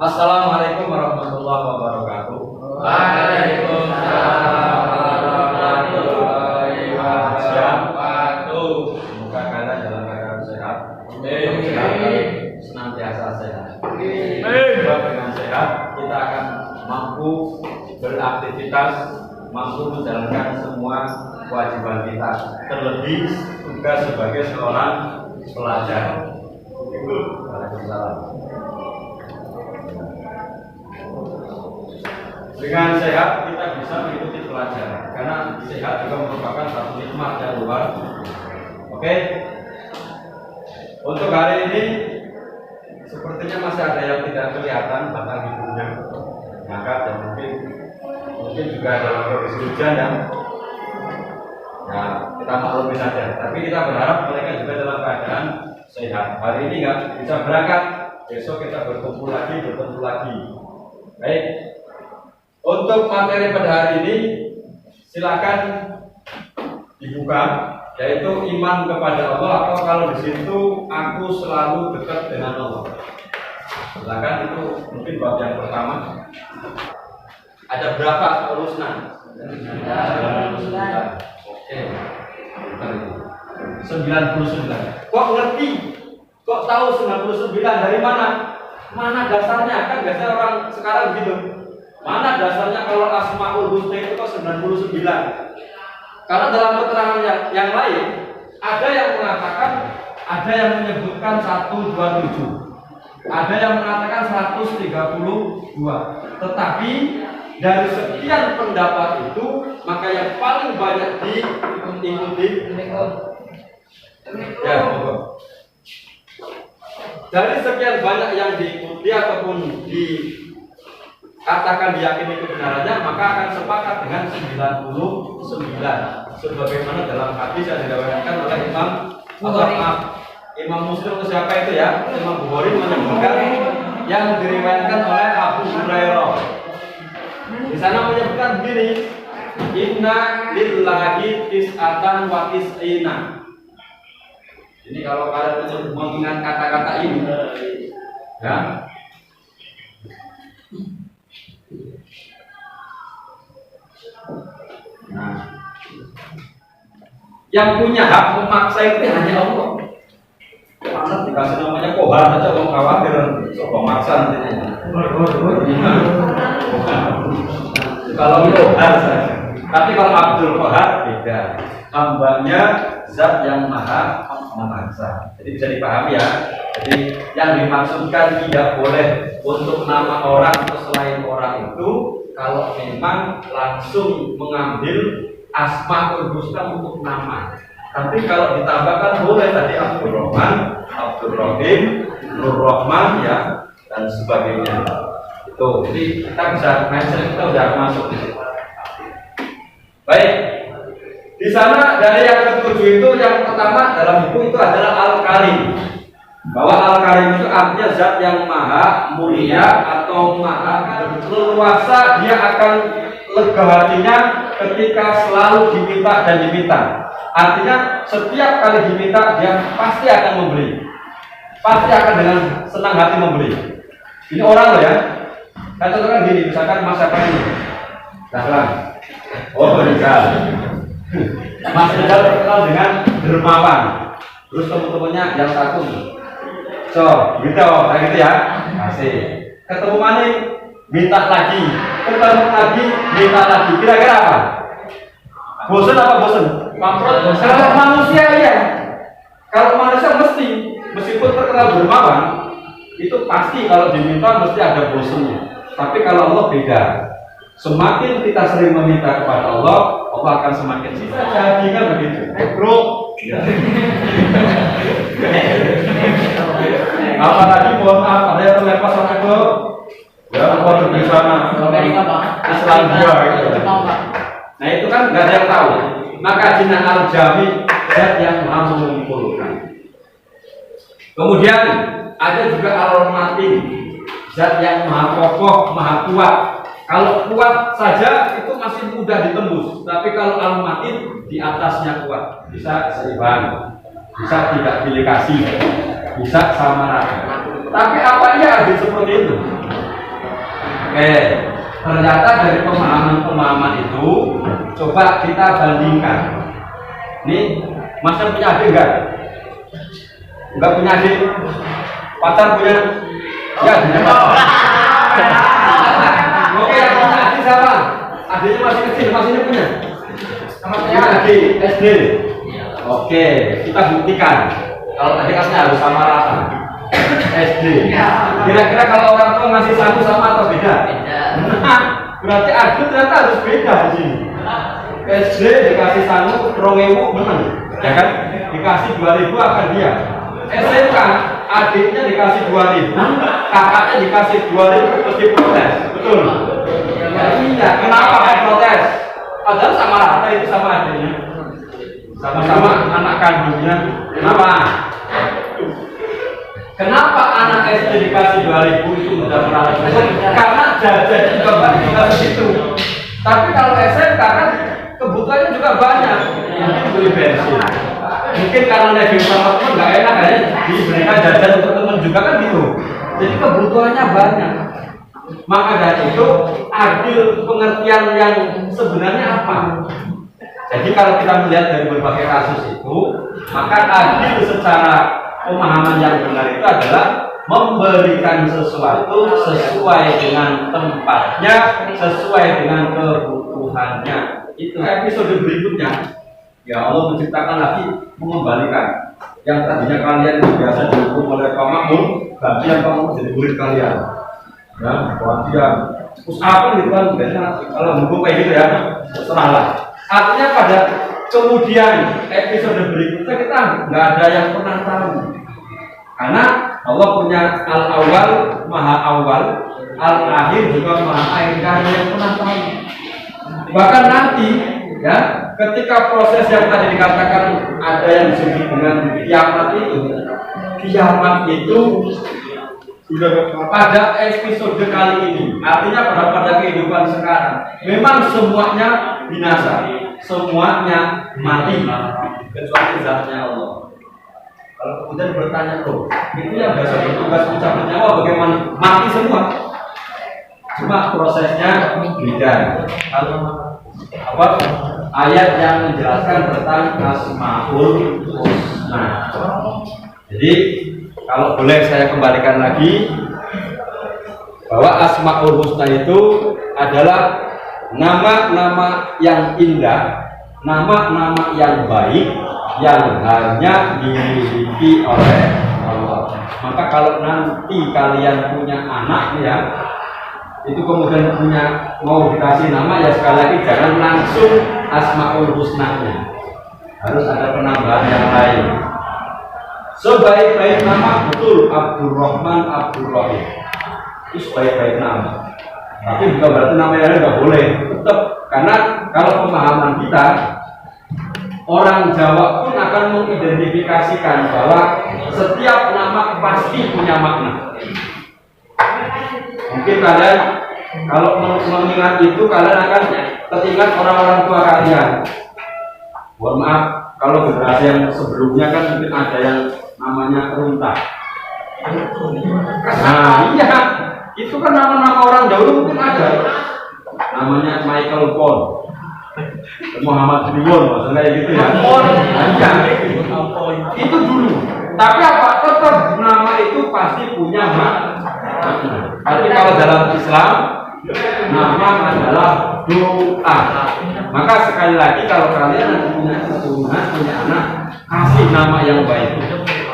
Assalamualaikum warahmatullahi wabarakatuh. Waalaikumsalam warahmatullahi wabarakatuh. Semoga kalian dalam keadaan sehat. Senantiasa sehat. Sebab dengan sehat kita akan mampu beraktivitas, mampu menjalankan semua kewajiban kita, terlebih juga sebagai seorang pelajar. Waalaikumsalam. Dengan sehat kita bisa mengikuti pelajaran, karena sehat juga merupakan satu nikmat yang luar. Oke. Untuk hari ini sepertinya masih ada yang tidak kelihatan batang hidungnya, maka dan mungkin juga dalam kondisi hujan ya. Nah, kita maklumi saja. Tapi kita berharap mereka juga dalam keadaan sehat. Hari ini nggak bisa berangkat, besok kita bertemu lagi. Baik. Untuk materi pada hari ini silakan dibuka, yaitu iman kepada Allah, atau kalau di situ aku selalu dekat dengan Allah. Silakan, itu mungkin bab yang pertama. Ada berapa urusan? 99. Oke. 99. Kok ngerti? Kok tahu 99 dari mana? Mana dasarnya? Kan biasanya orang sekarang gitu. Mana dasarnya kalau Asmaul Husna itu kok 99? Karena dalam keterangan yang lain ada yang mengatakan, ada yang menyebutkan 127, ada yang mengatakan 132. Tetapi dari sekian pendapat itu, maka yang paling banyak diikuti ya, dari sekian banyak yang diikuti ataupun katakan diyakini kebenarannya, maka akan sepakat dengan 99 sebagaimana dalam hadis yang diriwayatkan oleh Imam Muslim atau siapa itu ya, Imam Bukhari menyebutkan yang diriwayatkan oleh Abu Hurairah. Di sana menyebutkan begini, inna lillahi tis'atan wa tis'ina. Jadi kalau kalian mengingat kata-kata ini ya, nah, yang punya hak memaksa itu hanya Allah. Masa dikasih namanya kohar aja orang khawatir, coba maksa nantinya. Kalau kohar saja. Tapi kalau Abdul Kohar beda. Hambanya zat yang maha memaksa. Jadi bisa dipahami ya. Jadi yang dimaksudkan tidak boleh untuk nama orang atau selain orang itu kalau memang langsung mengambil Asmaul Husna untuk nama. Tapi kalau ditambahkan boleh tadi Abdul Rahman, Abdul Rahim, Nur Rahman ya, dan sebagainya. Itu. Jadi kita bisa mindset kita udah masuk di situ. Baik. Di sana dari yang ketujuh itu, yang pertama dalam buku itu adalah Al-Karim. Bahwa Al-Karim itu artinya zat yang maha mulia atau maha leluasa. Dia akan lega hatinya ketika selalu diminta dan diminta. Artinya setiap kali diminta dia pasti akan memberi, pasti akan dengan senang hati memberi. Ini orang loh ya. Kan contohnya gini, misalkan Mas siapa ini? Dahlan. Oh Rizal. Mas Rizal terkenal dengan dermawan. Terus teman-temannya yang satu. So, gitu, kayak gitu ya. Kasih. Ketemu maning, minta lagi. Ketemu lagi, minta lagi. Kira-kira apa? Bosan apa bosan? Pamprot. Kalau manusia ya. Kalau manusia meskipun terkenal dermawan, itu pasti kalau diminta mesti ada bosannya. Tapi kalau Allah beda. Semakin kita sering meminta kepada Allah, Allah akan semakin bisa jadi kan begitu. Bro. Apalagi mohon maaf, ada yang terlepas sama itu. Ya, apa di sana? Islandia itu. Nah itu kan nggak ada yang tahu. Maka Jina Al-Jami zat yang maha mengumpulkan. Kemudian ada juga Al-Matin, zat yang maha kokoh, maha kuat. Kalau kuat saja itu masih mudah ditembus, tapi kalau Al-Matin di atasnya kuat, bisa seimbang, bisa tidak pilih kasih, bisa sama rata. Tapi apa iya adil seperti itu? Oke, ternyata dari pemahaman-pemahaman itu coba kita bandingkan. Nih, Masnya punya adik enggak? Enggak punya adik? Pacar punya? Ya, punya pacar. Oke, yang punya adik siapa? Adiknya masih kecil, masihnya punya? Sama saya adik SD. Oke, kita buktikan. Kalau tadi katanya harus sama rata. SD. Kira-kira kalau orang tua ngasih satu sama atau beda? Beda. Berarti adik ternyata harus beda di sini. SD dikasih satu, 2.000 menang, ya kan? Dikasih 2.000 akan dia. SMK adiknya dikasih 2.000, kakaknya dikasih 2.000 mesti protes, betul? Ya, iya. Kenapa kan protes? Padahal sama rata itu sama adiknya, sama-sama anak kandungnya. Kenapa? Kenapa anak SD dikasih 2.000 itu mudah menarik? Karena jajannya juga banyak juga segitu. Tapi kalau SMK kan kebutuhannya juga banyak. Mungkin beli bensin. Mungkin karena nebeng sama teman nggak enak ya diberikan jajan untuk teman juga kan gitu. Jadi kebutuhannya banyak. Maka dari itu adil pengertian yang sebenarnya apa? Jadi kalau kita melihat dari berbagai kasus itu, maka adil secara pemahaman yang benar itu adalah memberikan sesuatu sesuai dengan tempatnya, sesuai dengan kebutuhannya. Itu episode berikutnya. Ya Allah menciptakan lagi, mengembalikan. Yang tadinya kalian biasa dihukum oleh Pak Makmum, bagian Pak Makmum jadi murid kalian. Ya, bagian. Terus apa gitu kan? Kalau hukum kayak gitu ya, terserahlah. Artinya pada kemudian episode berikutnya kita nggak ada yang pernah tahu. Karena Allah punya al-awwal, maha awal, al-akhir juga maha akhir, karena yang pernah tahu. Bahkan nanti, ya, ketika proses yang tadi dikatakan ada yang disebut dengan kiamat itu sudah pada episode kali ini. Artinya pada kehidupan sekarang, memang semuanya binasa, semuanya mati, kecuali zatnya Allah. Kalau kemudian bertanya loh, itu yang biasa bertugas mencabut nyawa bagaimana? Mati semua. Cuma prosesnya beda. Apa? Ayat yang menjelaskan tentang Asmaul Husna. Jadi kalau boleh saya kembalikan lagi bahwa Asmaul Husna itu adalah nama-nama yang indah, nama-nama yang baik yang hanya dimiliki oleh Allah. Maka kalau nanti kalian punya anak ya, itu kemudian mau dikasih nama ya sekali lagi jangan langsung Asmaul Husna-nya. Harus ada penambahan yang lain. Sebaik-baik nama betul Abdurrahman, Abdurrahim. Itu sebaik-baik nama. Tapi bukan berarti namanya nggak boleh. Tetap karena kalau pemahaman kita orang Jawa pun akan mengidentifikasikan bahwa setiap nama pasti punya makna. Mungkin kalian kalau mengingat itu kalian akan teringat orang-orang tua kalian. Mohon maaf kalau generasi yang sebelumnya kan mungkin ada yang namanya Runta. Nah iya, itu kan nama-nama orang dahulu mungkin ada. Namanya Michael Paul, Muhammad Julion, maksudnya gitu ya. Itu dulu. Tapi apa? Tetap nama itu pasti punya makna. Tapi kalau dalam Islam nama adalah doa. Maka sekali lagi kalau kalian punya keturunan, punya anak, kasih nama yang baik.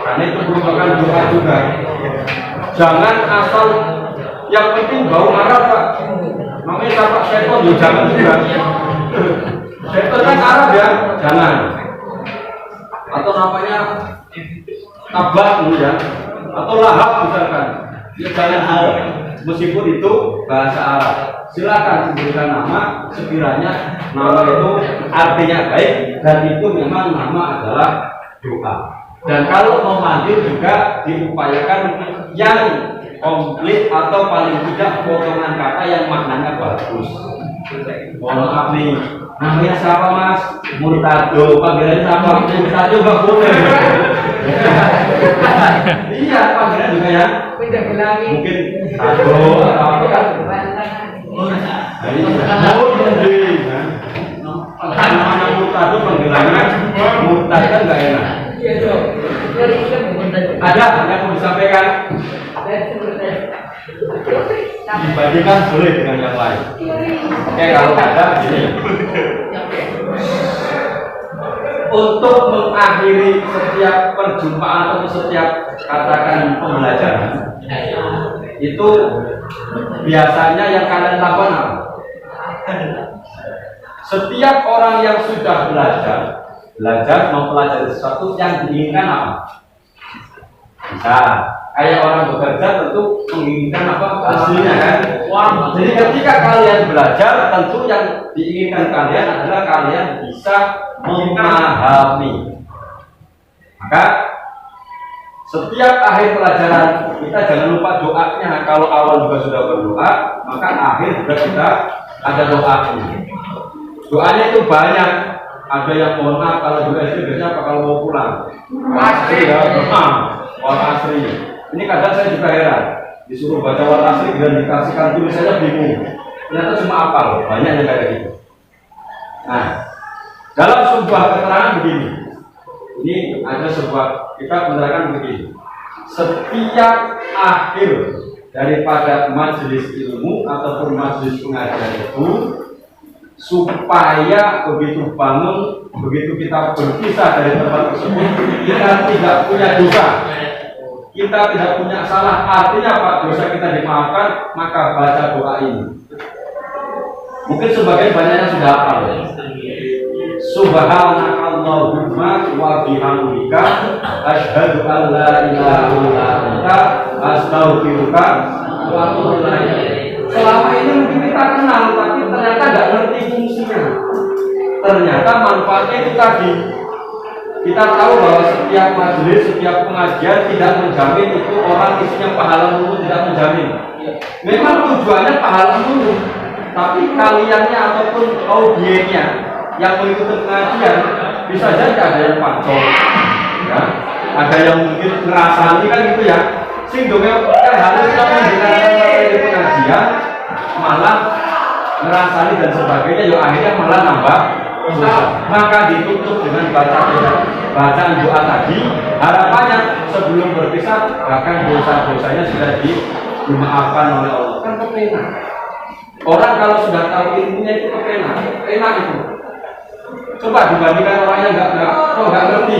Karena itu merupakan doa juga. Jangan asal yang penting bau Arab Pak. Namanya Bapak Seton ya jangan juga. Seton kan Arab ya, jangan. Atau namanya Tabak ya, atau Lahab misalkan. Ya jangan juga. Meskipun itu bahasa Arab. Silakan diberikan nama sekiranya nama itu artinya baik dan itu memang nama adalah doa. Dan kalau mau manggil juga diupayakan yang komplit atau paling tidak potongan kata yang maknanya bagus. Mohon maaf nih, namanya siapa Mas? Murtado, panggilan siapa? Murtado nggak boleh. Iya, panggilan juga ya. Mungkin Tado atau apa kan? dibandingkan sulit dengan yang lain. Oke, kalau ada begini. Untuk mengakhiri setiap perjumpaan atau setiap katakan pembelajaran itu biasanya yang kalian lakukan apa? Setiap orang yang sudah belajar mempelajari sesuatu yang diinginkan apa? Bisa kayak orang bekerja tentu menginginkan apa hasilnya kan? Jadi ketika kalian belajar tentu yang diinginkan kalian adalah kalian bisa memahami. Maka setiap akhir pelajaran kita jangan lupa doanya. Kalau awal juga sudah berdoa, maka akhir juga kita ada doa. Doanya itu banyak. Ada yang mohon maaf kalau juga istri biasanya apa kalau mau pulang. Asri ya, wal asri. Ini kadang saya juga heran. Disuruh baca wal asri dan dikasihkan tulisannya bingung. Ternyata cuma apal, banyak yang kayak gitu. Nah, dalam sebuah keterangan begini. Ini ada sebuah kita menerangkan begini. Setiap akhir daripada majelis ilmu ataupun majelis pengajian itu supaya begitu bangun, begitu kita berpisah dari tempat tersebut, kita tidak punya dosa, kita tidak punya salah. Artinya apa? Dosa kita dimaafkan, maka baca doa ini. Mungkin sebagian banyaknya sudah hafal. Subhanakallahumma wa bihamdika asyhadu an la ilaha illa anta astaghfiruka wa atubu ilaik. Selama ini mungkin kita kenal, tapi ternyata nggak ngerti fungsinya. Ternyata manfaatnya itu tadi. Kita tahu bahwa setiap majelis, setiap pengajian tidak menjamin itu orang isinya pahala mulu, tidak menjamin. Memang tujuannya pahala mulu, tapi kaliannya ataupun audiennya yang mengikuti pengajian bisa jadi ada yang pacol, ya, ada yang mungkin ngerasani kan gitu ya. Sing dongeng kan harusnya mendengarkan materi pengajian malah ngerasani dan sebagainya, ya akhirnya malah nambah dosa. Maka ditutup dengan bacaan doa tadi. Harapannya sebelum berpisah bahkan dosa-dosanya sudah dimaafkan oleh Allah. Kan kepenak. Orang kalau sudah tahu ilmunya itu kepenak, enak itu. Coba dibandingkan orang yang nggak ngerti.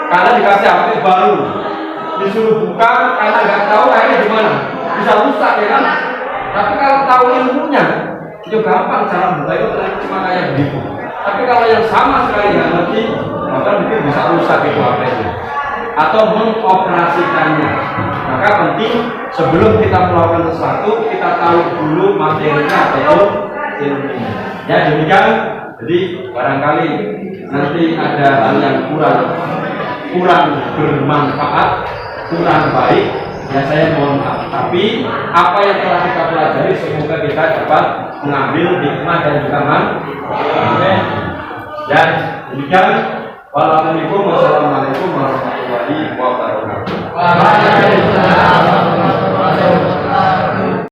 Karena dikasih HP baru, disuruh buka karena nggak tahu akhirnya gimana, bisa rusak ya kan. Tapi kalau tahu ilmunya itu gampang, cara buka itu cuma kayak begitu. Tapi kalau yang sama sekali nggak ngerti, maka mungkin bisa rusak itu HP-nya atau mengoperasikannya. Maka penting sebelum kita melakukan sesuatu kita tahu dulu materinya atau ilmunya. Ya demikian. Jadi barangkali nanti ada hal yang kurang bermanfaat, kurang baik, ya saya mohon maaf. Tapi apa yang telah kita pelajari semoga kita dapat mengambil hikmah dan juga manfaat. Ya demikian. Wassalamualaikum warahmatullahi wabarakatuh.